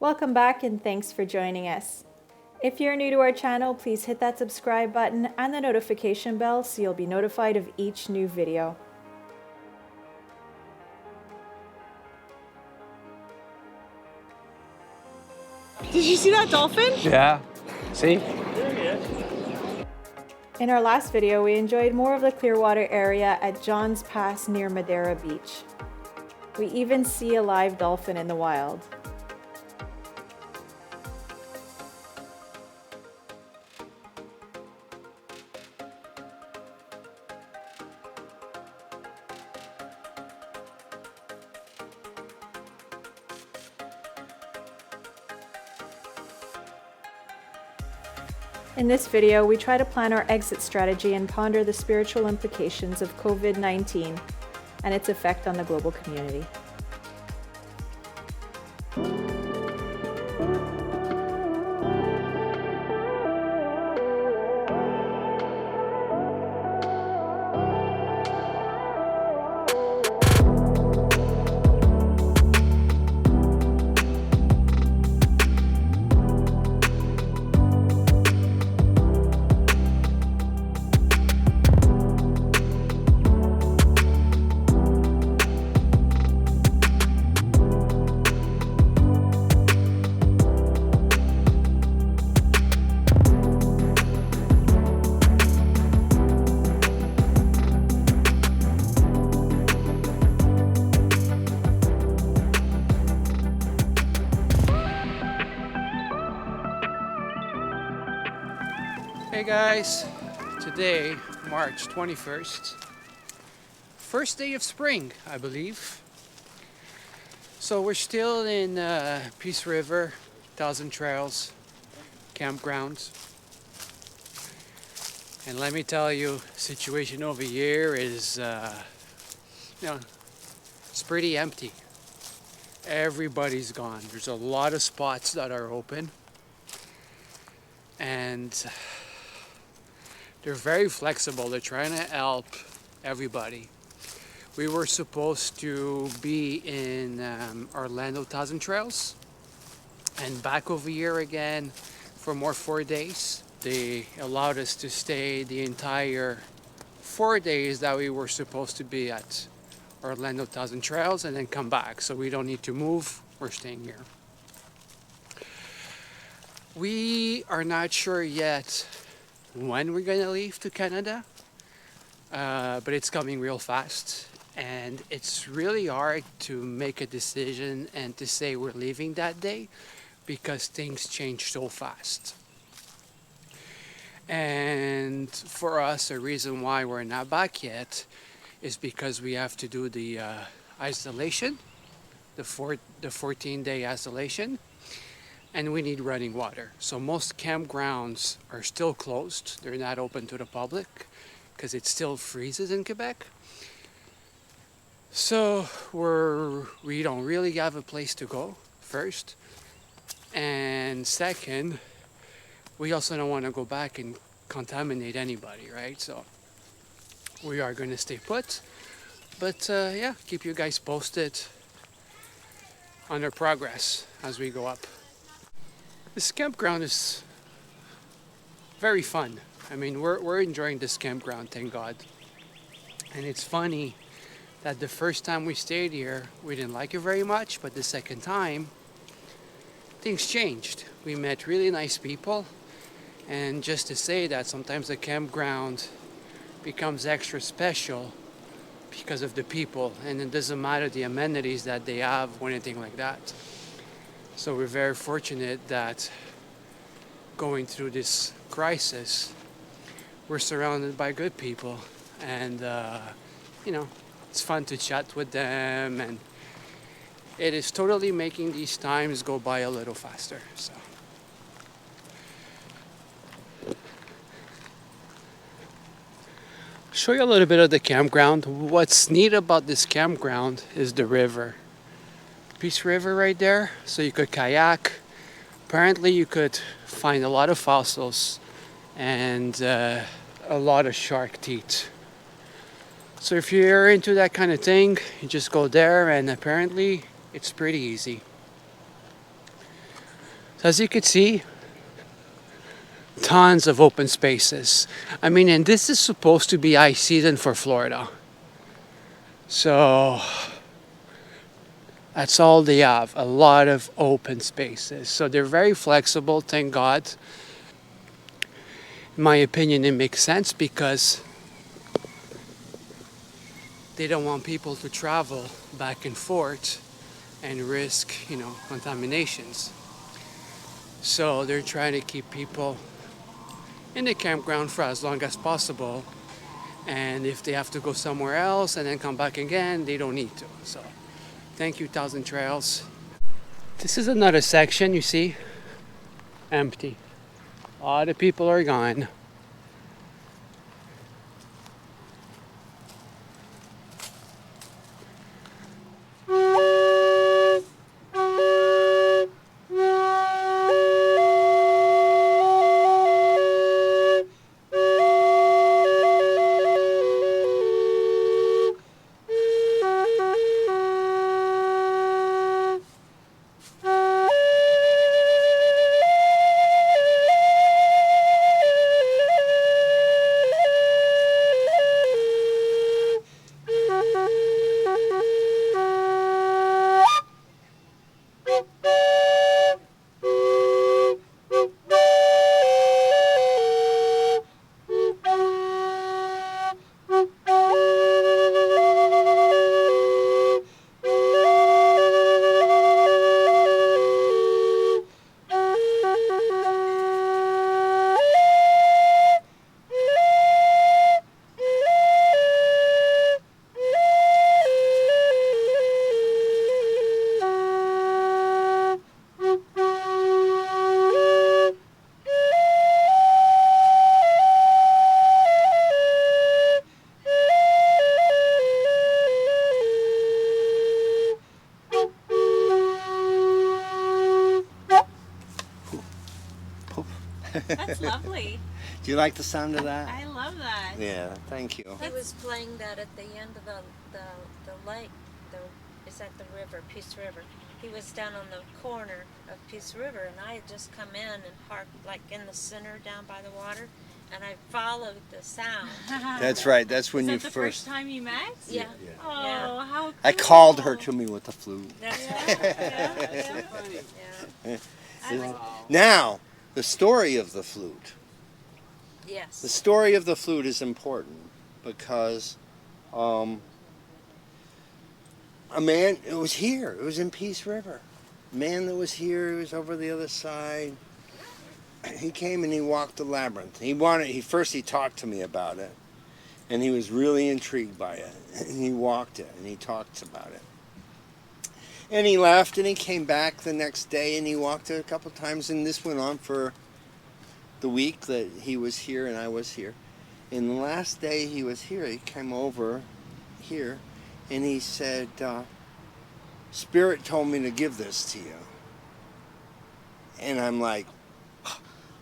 Welcome back and thanks for joining us. If you're new to our channel, please hit that subscribe button and the notification bell so you'll be notified of each new video. Did you see that dolphin? Yeah. See? In our last video, we enjoyed more of the Clearwater area at John's Pass near Madeira Beach. We even see a live dolphin in the wild. In this video, we try to plan our exit strategy and ponder the spiritual implications of COVID-19 and its effect on the global community. Hey guys, today, March 21st, first day of spring, I believe. So we're still in Peace River, Thousand Trails Campground. And let me tell you, situation over here is, it's pretty empty. Everybody's gone. There's a lot of spots that are open. And they're very flexible. They're trying to help everybody. We were supposed to be in Orlando Thousand Trails and back over here again for more 4 days. They allowed us to stay the entire 4 days that we were supposed to be at Orlando Thousand Trails and then come back. So we don't need to move. We're staying here. We are not sure yet when we're gonna leave to Canada, but it's coming real fast, and it's really hard to make a decision and to say we're leaving that day because things change so fast. And for us, the reason why we're not back yet is because we have to do the isolation, the 14-day isolation. And we need running water. So most campgrounds are still closed. They're not open to the public because it still freezes in Quebec. So we don't really have a place to go, first. And second, we also don't want to go back and contaminate anybody, right? So we are going to stay put. But yeah, keep you guys posted on our progress as we go up. This campground is very fun. I mean, we're enjoying this campground, thank God. And it's funny that the first time we stayed here, we didn't like it very much, but the second time, things changed. We met really nice people, and just to say that sometimes the campground becomes extra special because of the people, and it doesn't matter the amenities that they have or anything like that. So we're very fortunate that going through this crisis, we're surrounded by good people, and it's fun to chat with them, and it is totally making these times go by a little faster. So show you a little bit of the campground. What's neat about this campground is the river. Peace River right there, so you could kayak. Apparently you could find a lot of fossils and a lot of shark teeth. So if you're into that kind of thing, you just go there, and apparently it's pretty easy. So as you can see, tons of open spaces. I mean, and this is supposed to be ice season for Florida. So that's all they have, a lot of open spaces. So they're very flexible, thank God. In my opinion, it makes sense because they don't want people to travel back and forth and risk, contaminations. So they're trying to keep people in the campground for as long as possible. And if they have to go somewhere else and then come back again, they don't need to. So thank you, Thousand Trails. This is another section, you see, empty. A lot of people are gone. That's lovely. Do you like the sound of that? I love that. Yeah, thank you. He was playing that at the end of the lake. It's at the river, Peace River. He was down on the corner of Peace River, and I had just come in and parked like in the center down by the water, and I followed the sound. That's right. That's when Is you that the first time you met? Yeah. Oh, Yeah. how cool. I called her to me with the flute. That's Yeah. yeah. Now, the story of the flute. The Yes. story of the flute is important because a man, it was here, it was in Peace River. A man that was here, he was over the other side. He came and he walked the labyrinth. First he talked to me about it, and he was really intrigued by it. And he walked it, and he talked about it. And he left, and he came back the next day, and he walked it a couple times, and this went on for the week that he was here and I was here. And the last day he was here, he came over here, and he said, Spirit told me to give this to you. And I'm like,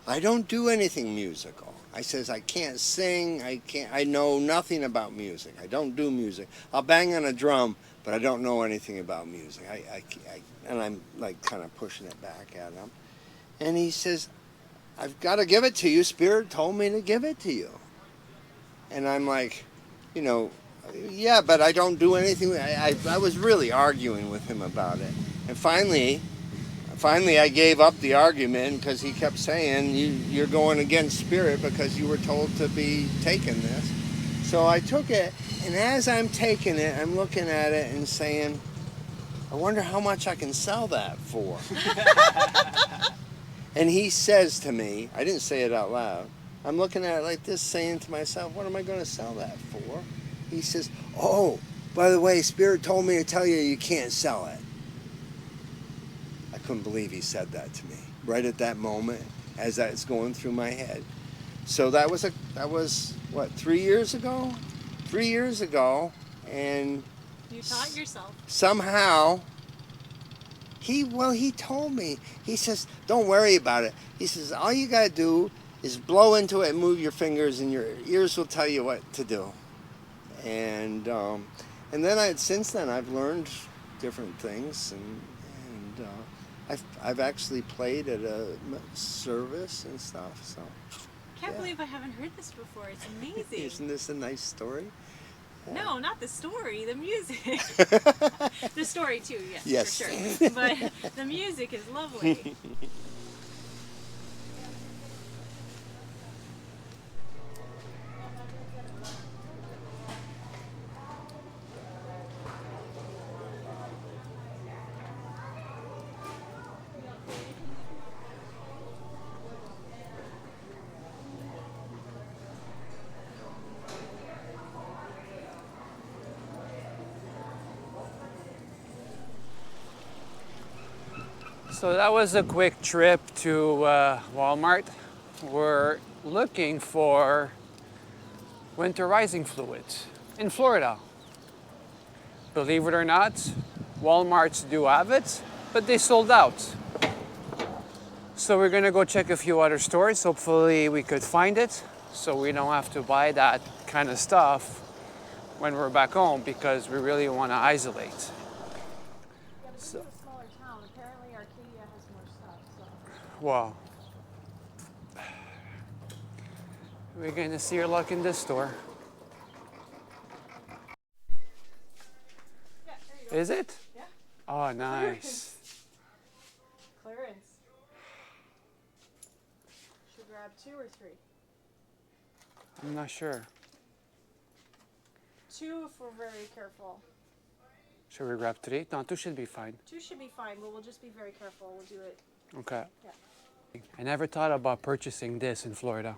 I don't do anything musical. I says, I can't sing, I know nothing about music. I don't do music. I'll bang on a drum, but I don't know anything about music. And I'm like kind of pushing it back at him. And he says, I've got to give it to you. Spirit told me to give it to you. And I'm like, yeah, but I don't do anything. I was really arguing with him about it. And finally I gave up the argument because he kept saying, you're going against Spirit because you were told to be taking this. So I took it, and as I'm taking it, I'm looking at it and saying, I wonder how much I can sell that for. And he says to me, I didn't say it out loud, I'm looking at it like this, saying to myself, what am I going to sell that for? He says, oh, by the way, Spirit told me to tell you you can't sell it. I couldn't believe he said that to me right at that moment as that's going through my head. So that was what, 3 years ago? 3 years ago, and You taught yourself. somehow he told me, he says, don't worry about it. He says, all you got to do is blow into it and move your fingers, and your ears will tell you what to do. And then since then I've learned different things, and I've actually played at a service and stuff. So Can't believe I haven't heard this before. It's amazing. isn't this a nice story? No, not the story, the music. The story too, yes, Yes. for sure. But the music is lovely. So that was a quick trip to Walmart. We're looking for winterizing fluids in Florida. Believe it or not, Walmarts do have it, but they sold out. So we're gonna go check a few other stores. Hopefully we could find it so we don't have to buy that kind of stuff when we're back home because we really want to isolate. So, a smaller town. Apparently Arcadia has more stuff. So. Well, we're gonna see your luck in this store. Yeah, there you go. Is it? Yeah. Oh, nice. Clearance. Should grab 2 or 3? I'm not sure. 2 if we're very careful. Should we grab 3? No, 2 should be fine. 2 should be fine, but we'll just be very careful. We'll do it. Okay. Yeah. I never thought about purchasing this in Florida.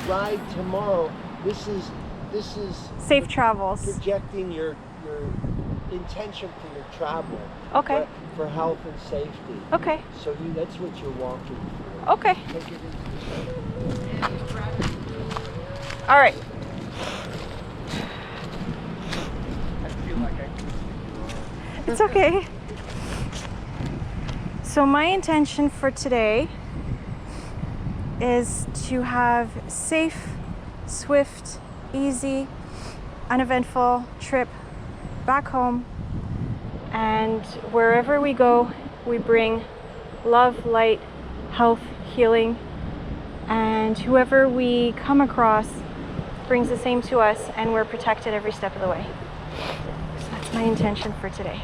Ride tomorrow. This is Safe travels. projecting your intention for your travel. Okay. For health and safety. Okay. So that's what you're walking through. Okay. Take it easy. All right. It's okay. So my intention for today is to have safe, swift, easy, uneventful trip back home. And wherever we go, we bring love, light, health, healing, and whoever we come across brings the same to us, and we're protected every step of the way. So that's my intention for today.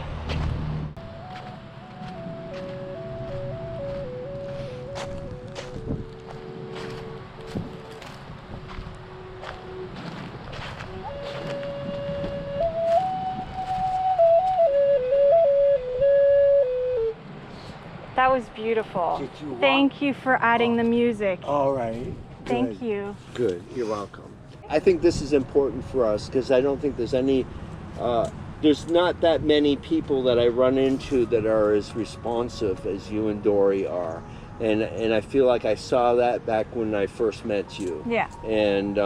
That was beautiful. Did you Thank you for adding the music. All right. Thank you. Good. You're welcome. I think this is important for us because I don't think there's any, there's not that many people that I run into that are as responsive as you and Dory are. And I feel like I saw that back when I first met you. Yeah. And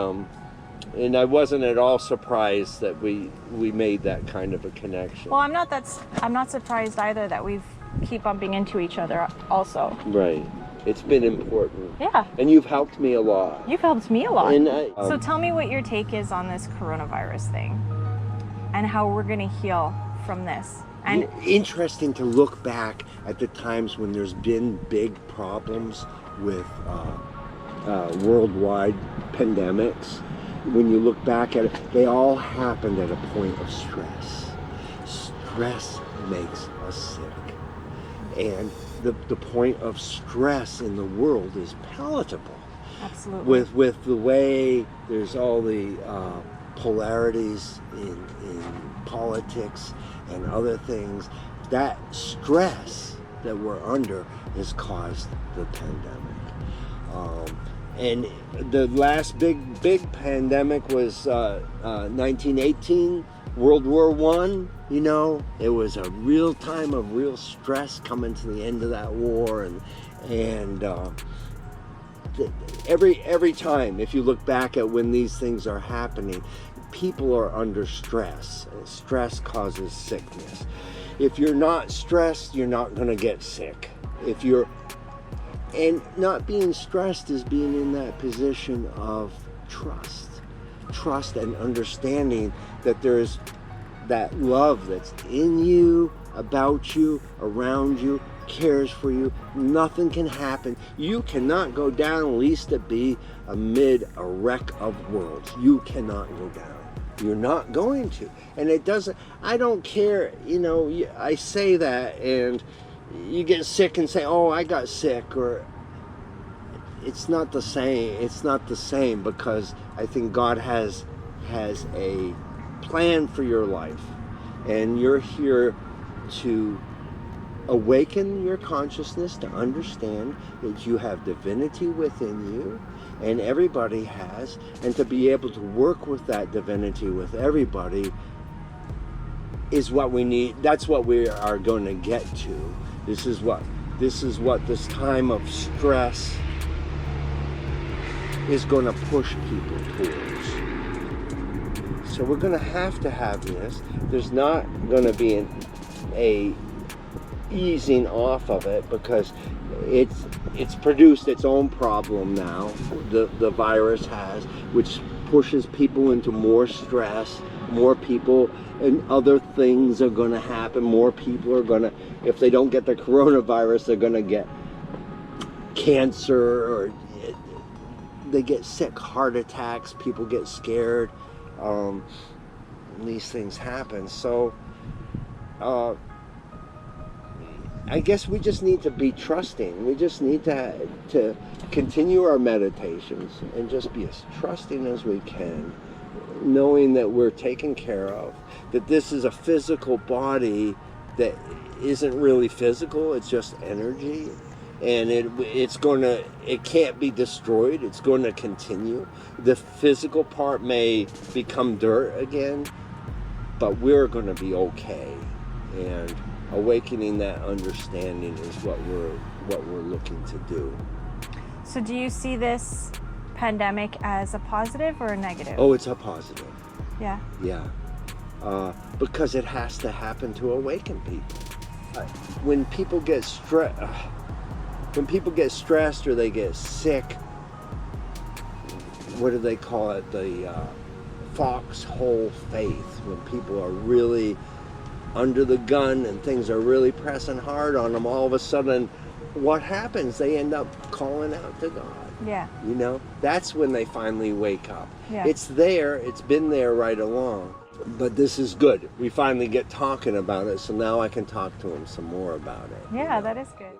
I wasn't at all surprised that we made that kind of a connection. Well, I'm not surprised either that we've keep bumping into each other also. Right. It's been important. Yeah. And you've helped me a lot. You've helped me a lot. And So tell me what your take is on this coronavirus thing and how we're going to heal from this. And interesting to look back at the times when there's been big problems with worldwide pandemics. When you look back at it, they all happened at a point of stress. Stress makes us sick. And the point of stress in the world is palatable. absolutely. With the way there's all the polarities in politics and other things, that stress that we're under has caused the pandemic. And the last big pandemic was 1918, World War I. You know, it was a real time of real stress coming to the end of that war, and every time, if you look back at when these things are happening, people are under stress. Stress causes sickness. If you're not stressed, you're not going to get sick. And not being stressed is being in that position of trust and understanding that there is that love that's in you, about you, around you, cares for you. Nothing can happen. You cannot go down, least it be amid a wreck of worlds. You cannot go down. You're not going to. And it doesn't, I don't care, you know, I say that and you get sick and say, oh, I got sick, or it's not the same. It's not the same, because I think God has a plan for your life, and you're here to awaken your consciousness to understand that you have divinity within you, and everybody has, and to be able to work with that divinity with everybody is what we need. That's what we are going to get to. This is what this time of stress is going to push people towards. So we're going to have this. There's not going to be a easing off of it, because it's produced its own problem now. The virus has, which pushes people into more stress. More people and other things are going to happen. More people are going to, if they don't get the coronavirus, they're going to get cancer, or they get sick, heart attacks, people get scared. These things happen. So I guess we just need to be trusting. We just need to continue our meditations and just be as trusting as we can, knowing that we're taken care of, that this is a physical body that isn't really physical, it's just energy. And it can't be destroyed. It's going to continue. The physical part may become dirt again, but we're going to be okay. And awakening that understanding is what we're looking to do. So do you see this pandemic as a positive or a negative? Oh, it's a positive. Yeah. Yeah. Because it has to happen to awaken people. When people get stressed or they get sick, what do they call it? The foxhole faith. When people are really under the gun and things are really pressing hard on them, all of a sudden, what happens? They end up calling out to God. Yeah. You know, that's when they finally wake up. Yeah. It's there. It's been there right along. But this is good. We finally get talking about it, so now I can talk to them some more about it. Yeah, that is good.